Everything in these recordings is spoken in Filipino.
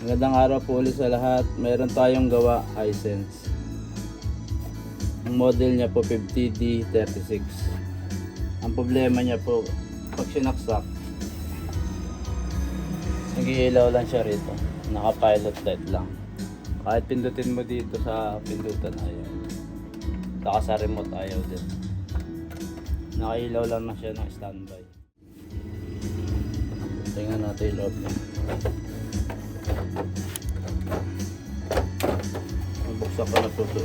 Magandang araw po ulit sa lahat. Meron tayong gawa Hisense. Ang model niya po 50D36. Ang problema niya po, pag sinaksak, nag-iilaw lang siya rito. Naka-pilot light lang. Kahit pindutin mo dito sa pindutan, ayaw. Saka sa remote, ayaw din. Nakailaw lang na siya ng standby. Tingnan natin yung loob niya. Buksan ko na po ito.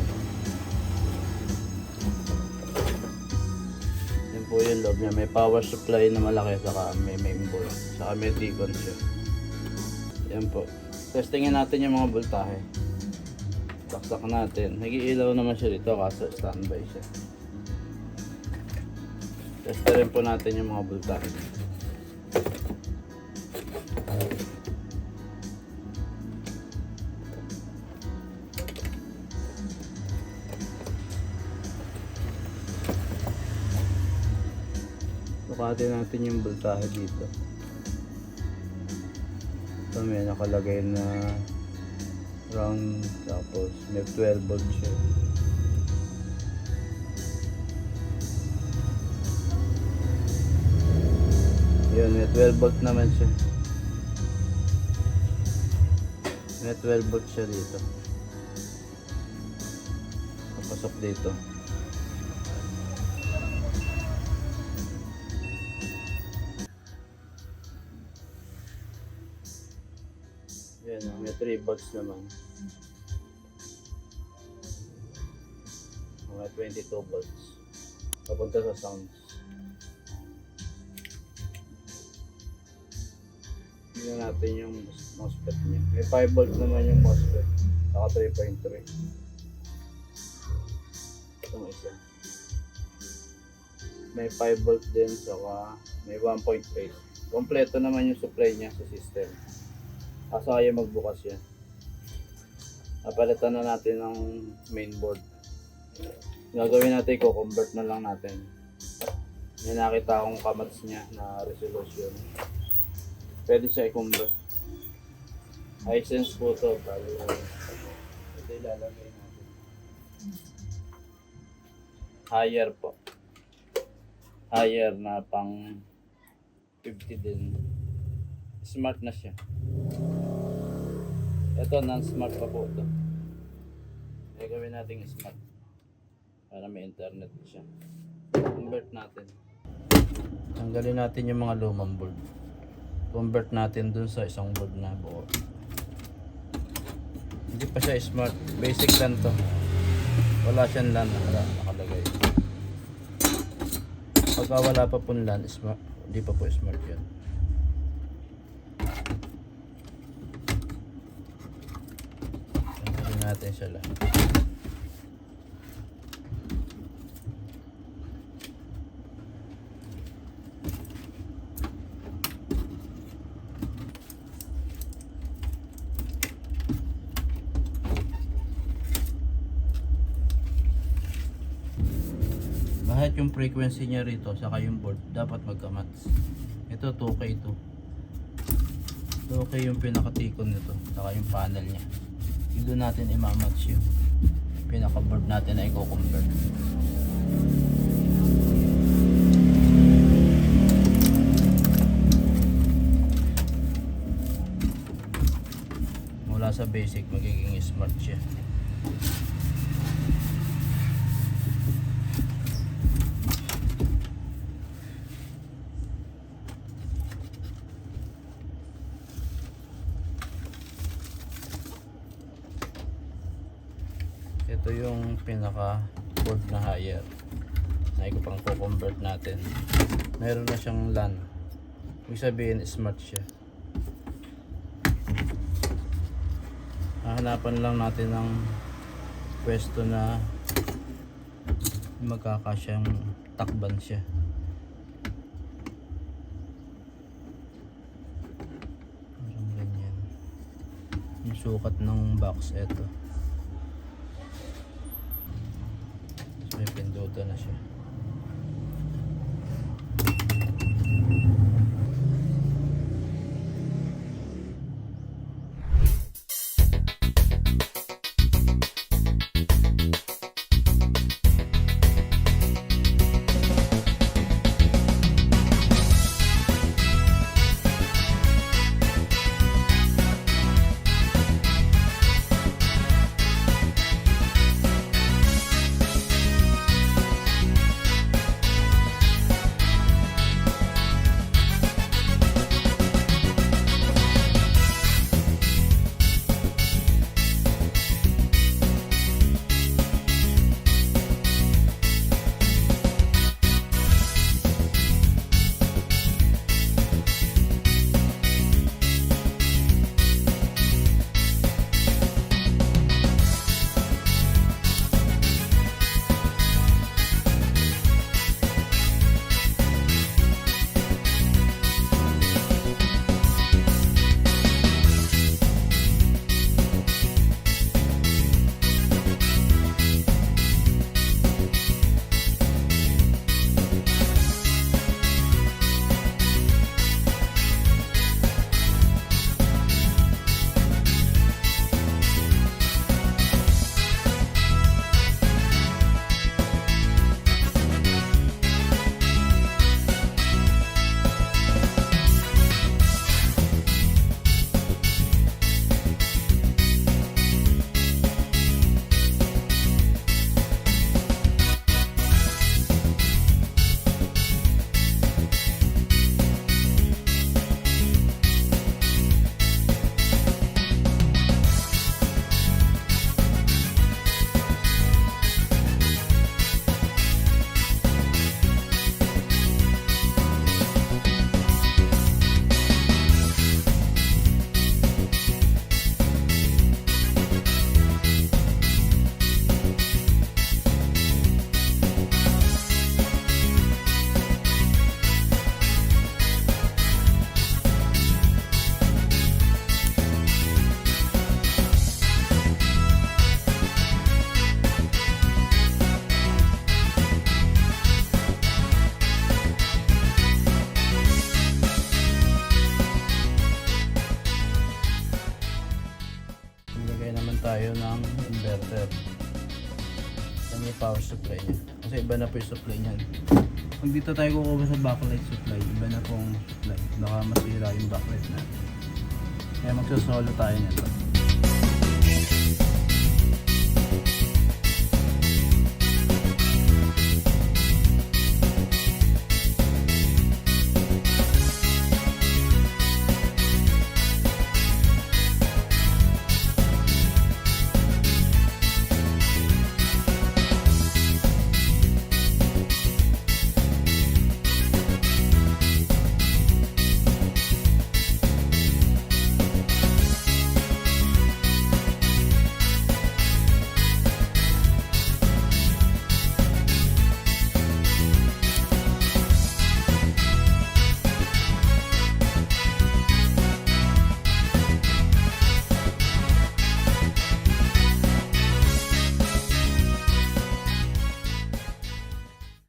Yan po yung loob niya. May power supply na malaki, saka may mainboard, saka may T-con siya. Yan po. Testingin natin yung mga voltahe. Saksak natin. Nag-iilaw naman siya dito kaso standby siya. Testerin po natin yung mga voltahe. Sukatin natin yung voltahe dito. Ito may nakalagay na round, tapos may 12 volt siya. Yun, may 12 volt naman siya. May 12 volt siya dito. Papasok dito. Yan, may 3 volts naman. Mga 22 volts. Papunta sa sounds. Tingnan natin yung MOSFET niya. May 5 volt naman yung MOSFET. Saka 3.3. Itong isa. May 5 volt din, saka may 1.8. Kompleto naman yung supply niya sa system. Kaso ayaw magbukas yan. Napalitan na natin ng mainboard. Gagawin natin, i-convert na lang natin. May nakita akong kamats niya na resolution. Pwede siya i-convert. Hisense po ito. Ito ilalagay natin. Higher po. Higher na pang 50 din. Smart na siya. Ito non-smart pa po ito. Gagawin natin smart para may internet siya. Convert natin. Tanggalin natin yung mga lumang board. Convert natin dun sa isang board na buo. Hindi pa siya smart. Basic lang to. Wala siyang LAN na nakalagay. Pagka wala pa pong LAN, smart. Hindi pa po smart yan. Tanggalin natin siya lang. Kahit yung frequency niya rito saka yung board dapat magka-match. Ito 2K ito. 2K yung pinaka-T-con nito saka yung panel niya. Doon natin i-match yung pinaka-board natin na i-convert. Mula sa basic magiging smart siya. Ito yung pinaka board na higher na pang co-convert natin. Meron na siyang LAN. Ibig sabihin smart siya. Hahanapan lang natin ng pwesto na magkakasyang takban siya. Parang ganyan. Yung sukat ng box ito. May pindutan na siya. tayo ng inverter. Yan yung power supply niya. Kasi iba na po yung supply niyan. Pag dito tayo kukuha sa backlight supply, iba na pong supply. Baka masira yung backlight natin. Kaya magsasolo tayo nito.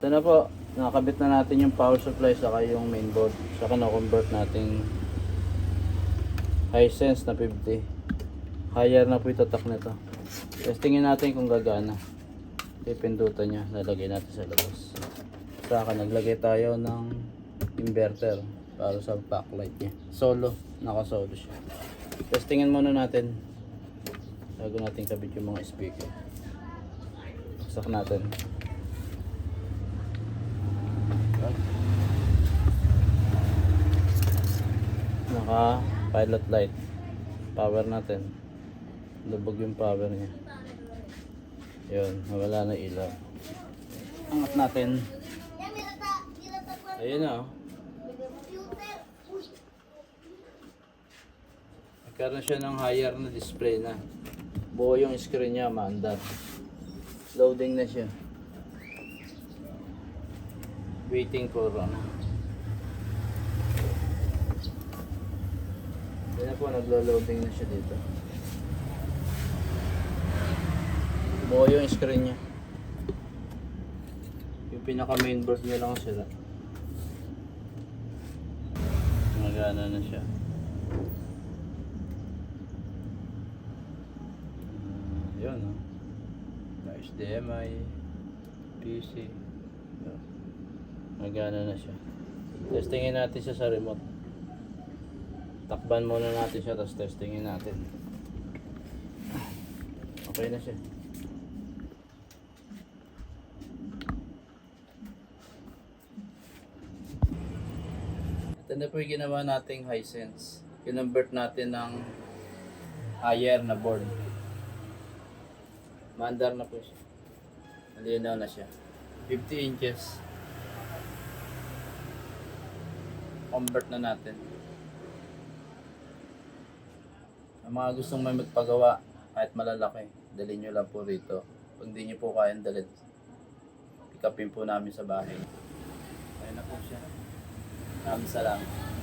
Ito na po, nakakabit na natin yung power supply saka yung mainboard. Saka na-convert natin Hisense na 50. Higher na po itatak nito. Testingin natin kung gagana. Pipindutan niya, lalagay natin sa labas. Saka naglagay tayo ng inverter para sa backlight niya. Solo, naka-solo siya. Testingin muna natin. Bago natin kabit yung mga speaker. Saksak natin. Naka pilot light, power natin, lubog yung power niya. Yun, nawala na ilaw. Angat natin. Ayun na, oh. Nagkaroon siya ng higher na display na. Buo yung screen niya, maandar. Loading na siya. Waiting for ano. Yan na po, naglo-loading na siya dito. Buo yung screen niya. Yung pinaka mainboard niya lang sila. Magana na siya. Yun, no? HDMI, PC. Magana na siya. Testingin natin siya sa remote. Takban muna natin siya, tapos testingin natin. Okay na siya. Ito na po yung ginawa nating Hisense. Kinonvert natin ng higher na board. Mandar na po siya. Malinaw na siya. 50 inches. Convert na natin. Ang mga gustong may magpagawa, kahit malalaki, dalhin nyo lang po rito. Pag hindi nyo po kayang dalhin, pick upin po namin sa bahay. Ayun na po siya. Maraming salamat.